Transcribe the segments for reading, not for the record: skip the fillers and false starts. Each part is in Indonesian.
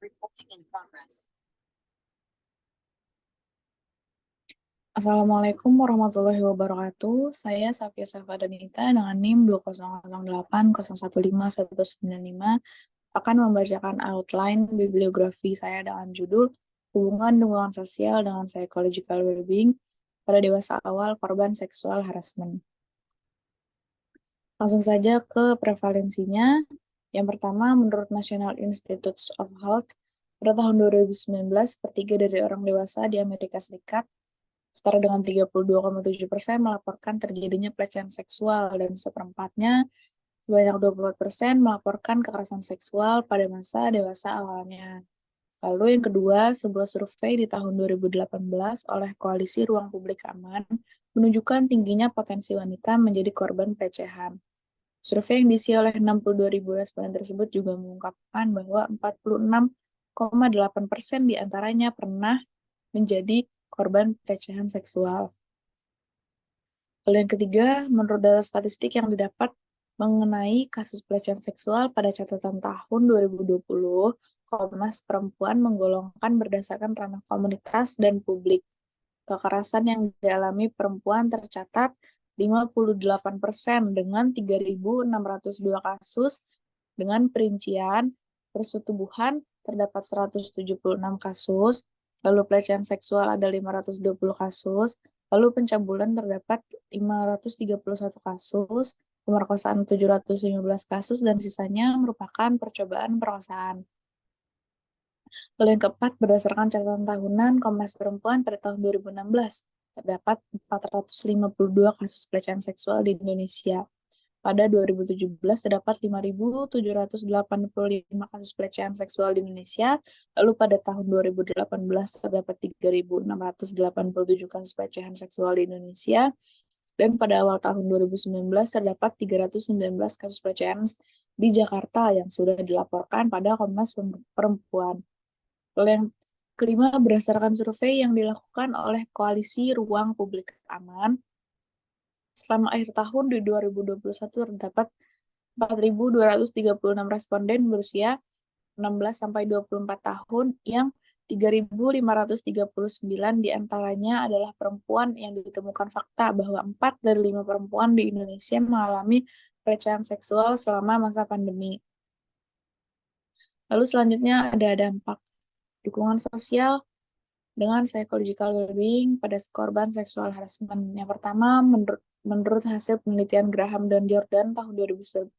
Recording in progress. Assalamualaikum warahmatullahi wabarakatuh. Saya Safia Safadanita dengan NIM 20080151995 akan membacakan outline bibliografi saya dengan judul Hubungan Dukungan Sosial dengan Psychological Wellbeing pada Dewasa Awal Korban Seksual Harassment. Langsung saja ke prevalensinya. Yang pertama, menurut National Institutes of Health, pada tahun 2019, sepertiga dari orang dewasa di Amerika Serikat, setara dengan 32,7%, melaporkan terjadinya pelecehan seksual, dan seperempatnya, sebanyak 24%, melaporkan kekerasan seksual pada masa dewasa awalnya. Lalu yang kedua, sebuah survei di tahun 2018 oleh Koalisi Ruang Publik Aman menunjukkan tingginya potensi wanita menjadi korban pelecehan. Survei yang diisi oleh 62.000 responden tersebut juga mengungkapkan bahwa 46,8% di antaranya pernah menjadi korban pelecehan seksual. Lalu yang ketiga, menurut data statistik yang didapat mengenai kasus pelecehan seksual pada catatan tahun 2020, Komnas Perempuan menggolongkan berdasarkan ranah komunitas dan publik. Kekerasan yang dialami perempuan tercatat 58% dengan 3.602 kasus, dengan perincian persetubuhan terdapat 176 kasus, lalu pelecehan seksual ada 520 kasus, lalu pencabulan terdapat 531 kasus, pemerkosaan 715 kasus, dan sisanya merupakan percobaan perkosaan. Lalu yang keempat, berdasarkan catatan tahunan Komnas Perempuan pada tahun 2016, terdapat 452 kasus pelecehan seksual di Indonesia. Pada 2017, terdapat 5.785 kasus pelecehan seksual di Indonesia. Lalu pada tahun 2018, terdapat 3.687 kasus pelecehan seksual di Indonesia. Dan pada awal tahun 2019, terdapat 319 kasus pelecehan di Jakarta yang sudah dilaporkan pada Komnas Perempuan. Lalu yang kelima, berdasarkan survei yang dilakukan oleh Koalisi Ruang Publik Aman, selama akhir tahun di 2021 terdapat 4.236 responden berusia 16-24 tahun yang 3.539 diantaranya adalah perempuan yang ditemukan fakta bahwa 4 dari 5 perempuan di Indonesia mengalami pelecehan seksual selama masa pandemi. Lalu selanjutnya ada dampak dukungan sosial dengan psychological well-being pada korban seksual harassment. Yang pertama, menurut hasil penelitian Graham dan Jordan tahun 2011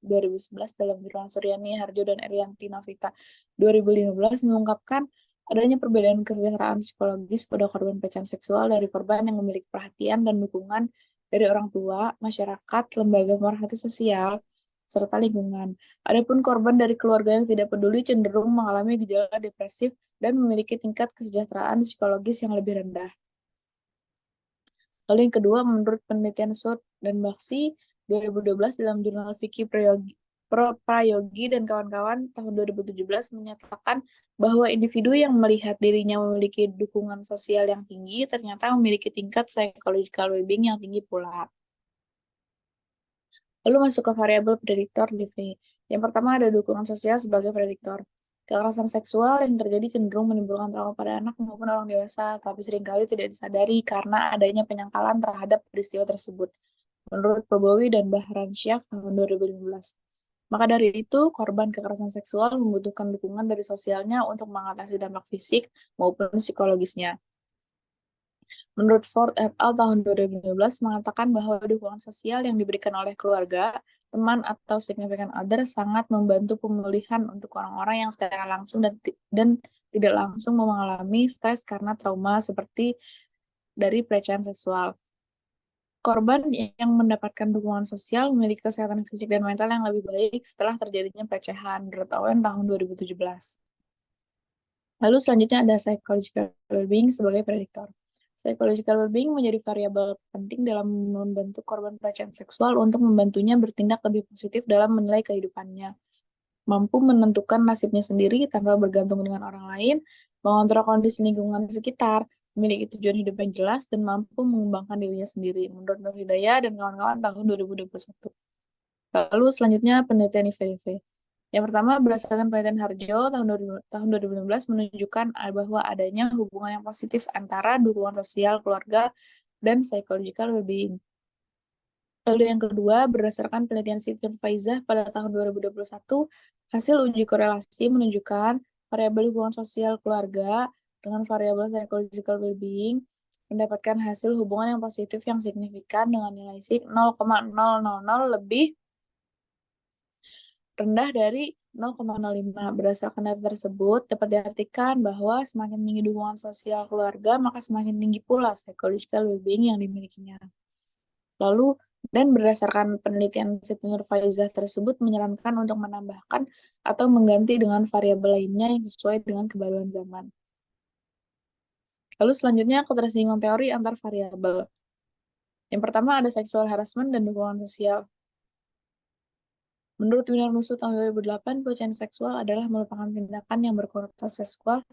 dalam jurnal Suryani, Harjo, dan Erianti Novita 2015 mengungkapkan adanya perbedaan kesejahteraan psikologis pada korban pelecehan seksual dari korban yang memiliki perhatian dan dukungan dari orang tua, masyarakat, lembaga pemerhati sosial, serta lingkungan. Adapun korban dari keluarga yang tidak peduli cenderung mengalami gejala depresif dan memiliki tingkat kesejahteraan psikologis yang lebih rendah. Lalu yang kedua, menurut penelitian Sud dan Baxi 2012 dalam jurnal Vicky Prayogi dan kawan-kawan tahun 2017 menyatakan bahwa individu yang melihat dirinya memiliki dukungan sosial yang tinggi ternyata memiliki tingkat psychological well-being yang tinggi pula. Lalu masuk ke variabel prediktor DV. Yang pertama ada dukungan sosial sebagai prediktor. Kekerasan seksual yang terjadi cenderung menimbulkan trauma pada anak maupun orang dewasa, tapi seringkali tidak disadari karena adanya penyangkalan terhadap peristiwa tersebut. Menurut Probowi dan Bahransyah tahun 2015. Maka dari itu, korban kekerasan seksual membutuhkan dukungan dari sosialnya untuk mengatasi dampak fisik maupun psikologisnya. Menurut Ford et al. Tahun 2015 mengatakan bahwa dukungan sosial yang diberikan oleh keluarga, teman, atau significant other sangat membantu pemulihan untuk orang-orang yang secara langsung dan tidak langsung mengalami stres karena trauma seperti dari pelecehan seksual. Korban yang mendapatkan dukungan sosial memiliki kesehatan fisik dan mental yang lebih baik setelah terjadinya pelecehan, menurut Owen tahun 2017. Lalu selanjutnya ada psychological well-being sebagai prediktor. Psychological well-being menjadi variabel penting dalam membantu korban pelecehan seksual untuk membantunya bertindak lebih positif dalam menilai kehidupannya, mampu menentukan nasibnya sendiri tanpa bergantung dengan orang lain, mengontrol kondisi lingkungan sekitar, memiliki tujuan hidup yang jelas, dan mampu mengembangkan dirinya sendiri, menurut Nur Hidayah dan kawan-kawan tahun 2021. Lalu selanjutnya penelitian IVDV. Yang pertama, berdasarkan penelitian Harjo tahun 2015 menunjukkan bahwa adanya hubungan yang positif antara dukungan sosial, keluarga, dan psychological well-being. Lalu yang kedua, berdasarkan penelitian Siti Faizah pada tahun 2021, hasil uji korelasi menunjukkan variabel hubungan sosial keluarga dengan variabel psychological well-being mendapatkan hasil hubungan yang positif yang signifikan dengan nilai sig 0,000 lebih rendah dari 0,05. Berdasarkan data tersebut, dapat diartikan bahwa semakin tinggi dukungan sosial keluarga, maka semakin tinggi pula psychological well-being yang dimilikinya. Lalu, dan berdasarkan penelitian Siti Nurfaizah tersebut menyarankan untuk menambahkan atau mengganti dengan variabel lainnya yang sesuai dengan kebaruan zaman. Lalu selanjutnya ketersinggungan teori antar variabel. Yang pertama ada sexual harassment dan dukungan sosial. Menurut Winarnusu tahun 2008, pelecehan seksual adalah merupakan tindakan yang berkonotasi seksual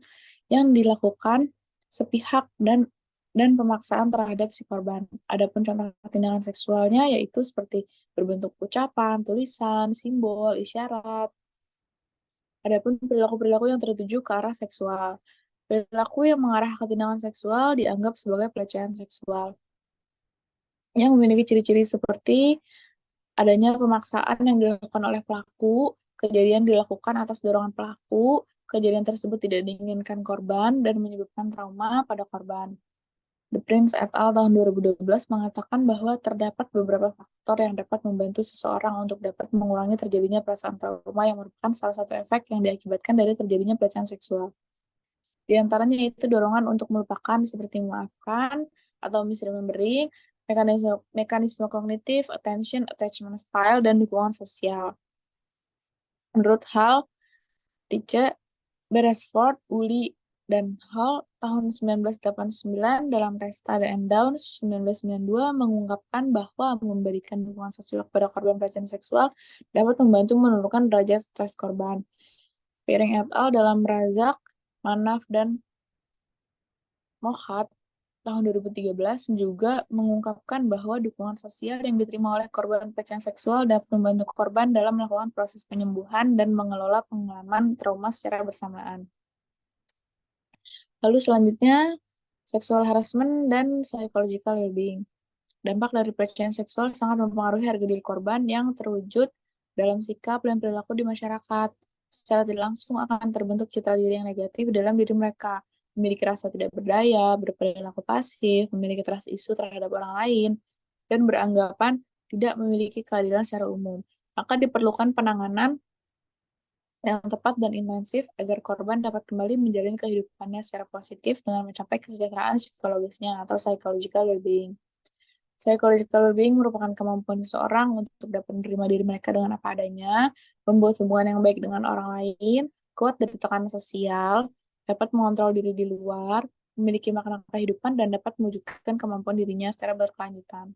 yang dilakukan sepihak dan pemaksaan terhadap si korban. Adapun contoh tindakan seksualnya yaitu seperti berbentuk ucapan, tulisan, simbol, isyarat. Adapun perilaku-perilaku yang tertuju ke arah seksual. Perilaku yang mengarah ke tindakan seksual dianggap sebagai pelecehan seksual yang memiliki ciri-ciri seperti adanya pemaksaan yang dilakukan oleh pelaku, kejadian dilakukan atas dorongan pelaku, kejadian tersebut tidak diinginkan korban dan menyebabkan trauma pada korban. The Prince et al. Tahun 2012 mengatakan bahwa terdapat beberapa faktor yang dapat membantu seseorang untuk dapat mengurangi terjadinya perasaan trauma yang merupakan salah satu efek yang diakibatkan dari terjadinya pelecehan seksual. Di antaranya itu dorongan untuk melupakan seperti memaafkan atau misremembering, mekanisme kognitif, attention, attachment style, dan dukungan sosial. Menurut Hall, Tice, Beresford, Uli, dan Hall tahun 1989 dalam Testa and Downs 1992 mengungkapkan bahwa memberikan dukungan sosial kepada korban pelecehan seksual dapat membantu menurunkan derajat stres korban. Piring et al. Dalam Razak, Manaf, dan Mohat tahun 2013 juga mengungkapkan bahwa dukungan sosial yang diterima oleh korban pelecehan seksual dapat membantu korban dalam melakukan proses penyembuhan dan mengelola pengalaman trauma secara bersamaan. Lalu selanjutnya, sexual harassment dan psychological well-being. Dampak dari pelecehan seksual sangat mempengaruhi harga diri korban yang terwujud dalam sikap dan perilaku di masyarakat. Secara tidak langsung akan terbentuk citra diri yang negatif dalam diri mereka, memiliki rasa tidak berdaya, berperilaku pasif, memiliki trust isu terhadap orang lain, dan beranggapan tidak memiliki keadilan secara umum. Maka diperlukan penanganan yang tepat dan intensif agar korban dapat kembali menjalin kehidupannya secara positif dengan mencapai kesejahteraan psikologisnya atau psychological well-being. Psychological well-being merupakan kemampuan seseorang untuk dapat menerima diri mereka dengan apa adanya, membuat hubungan yang baik dengan orang lain, kuat dari tekanan sosial, dapat mengontrol diri di luar, memiliki makna kehidupan, dan dapat mewujudkan kemampuan dirinya secara berkelanjutan.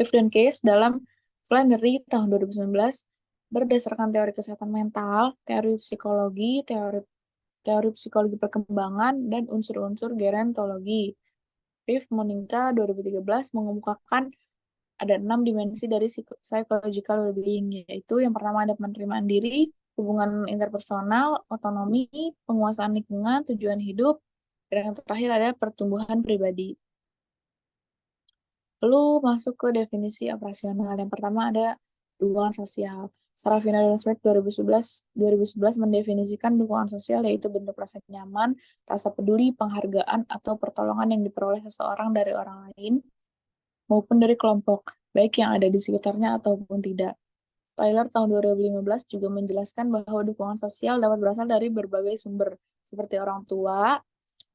Riff dan Case dalam Flannery tahun 2019 berdasarkan teori kesehatan mental, teori psikologi, teori psikologi perkembangan, dan unsur-unsur gerontologi. Riff Monica 2013 mengemukakan ada 6 dimensi dari psychological well-being, yaitu yang pertama ada penerimaan diri, hubungan interpersonal, otonomi, penguasaan lingkungan, tujuan hidup, dan yang terakhir ada pertumbuhan pribadi. Lalu masuk ke definisi operasional. Yang pertama ada dukungan sosial. Sarafina dan Smith 2011 mendefinisikan dukungan sosial yaitu bentuk rasa nyaman, rasa peduli, penghargaan, atau pertolongan yang diperoleh seseorang dari orang lain maupun dari kelompok, baik yang ada di sekitarnya ataupun tidak. Tyler tahun 2015 juga menjelaskan bahwa dukungan sosial dapat berasal dari berbagai sumber, seperti orang tua,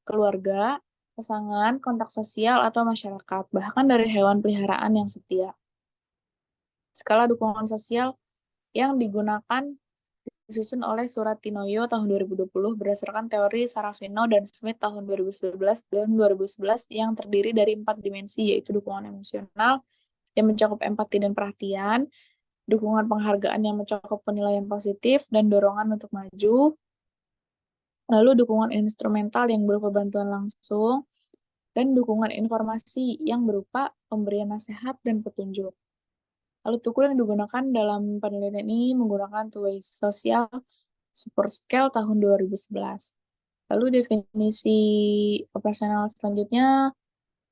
keluarga, pasangan, kontak sosial, atau masyarakat, bahkan dari hewan peliharaan yang setia. Skala dukungan sosial yang digunakan disusun oleh Suratinoyo tahun 2020 berdasarkan teori Sarafino dan Smith tahun 2011 yang terdiri dari 4 dimensi, yaitu dukungan emosional yang mencakup empati dan perhatian, dukungan penghargaan yang mencakup penilaian positif dan dorongan untuk maju, lalu dukungan instrumental yang berupa bantuan langsung, dan dukungan informasi yang berupa pemberian nasihat dan petunjuk. Alat ukur yang digunakan dalam penelitian ini menggunakan two-way social support scale tahun 2011. Lalu definisi operasional selanjutnya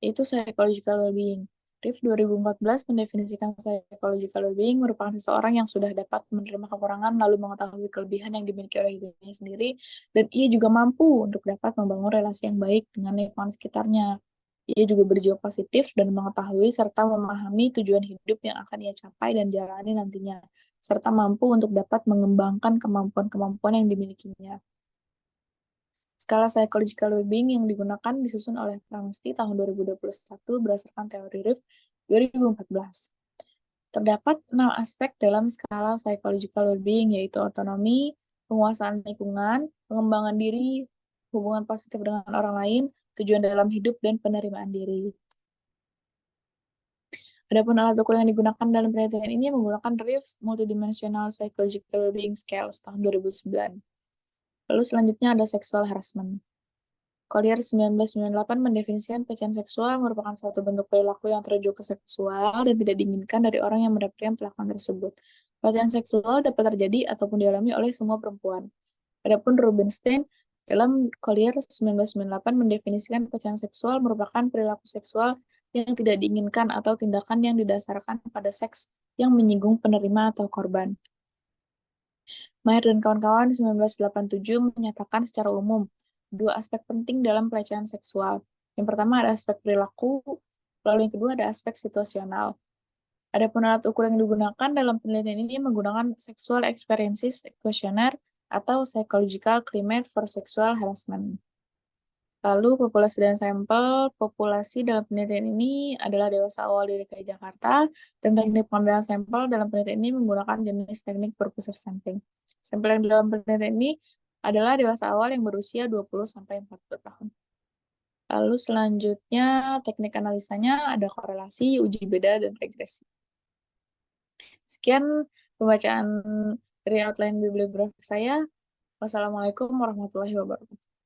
yaitu psychological well-being. RIF 2014 mendefinisikan psychological well-being merupakan seseorang yang sudah dapat menerima kekurangan lalu mengetahui kelebihan yang dimiliki oleh dirinya sendiri, dan ia juga mampu untuk dapat membangun relasi yang baik dengan lingkungan sekitarnya. Ia juga berjiwa positif dan mengetahui serta memahami tujuan hidup yang akan ia capai dan jalani nantinya, serta mampu untuk dapat mengembangkan kemampuan-kemampuan yang dimilikinya. Skala psychological well-being yang digunakan disusun oleh Pramesti tahun 2021 berdasarkan teori RIF 2014. Terdapat 6 aspek dalam skala psychological well-being, yaitu otonomi, penguasaan lingkungan, pengembangan diri, hubungan positif dengan orang lain, tujuan dalam hidup, dan penerimaan diri. Adapun alat ukur yang digunakan dalam penelitian ini menggunakan RIF Multidimensional Psychological Well-being Scales tahun 2009. Lalu selanjutnya ada sexual harassment. Collier 1998 mendefinisikan pelecehan seksual merupakan suatu bentuk perilaku yang terjun ke seksual dan tidak diinginkan dari orang yang mendapatkan perlakuan tersebut. Pelecehan seksual dapat terjadi ataupun dialami oleh semua perempuan. Adapun Rubinstein dalam Collier 1998 mendefinisikan pelecehan seksual merupakan perilaku seksual yang tidak diinginkan atau tindakan yang didasarkan pada seks yang menyinggung penerima atau korban. Maher dan kawan-kawan 1987 menyatakan secara umum dua aspek penting dalam pelecehan seksual. Yang pertama ada aspek perilaku, lalu yang kedua ada aspek situasional. Adapun alat ukur yang digunakan dalam penelitian ini menggunakan Sexual Experiences Questionnaire atau Psychological Climate for Sexual Harassment. Lalu populasi dan sampel, populasi dalam penelitian ini adalah dewasa awal di DKI Jakarta, dan teknik pengambilan sampel dalam penelitian ini menggunakan jenis teknik purposive sampling. Sampel yang dalam penelitian ini adalah dewasa awal yang berusia 20-40 tahun. Lalu selanjutnya teknik analisanya ada korelasi, uji beda, dan regresi. Sekian pembacaan dari outline bibliografi saya. Wassalamualaikum warahmatullahi wabarakatuh.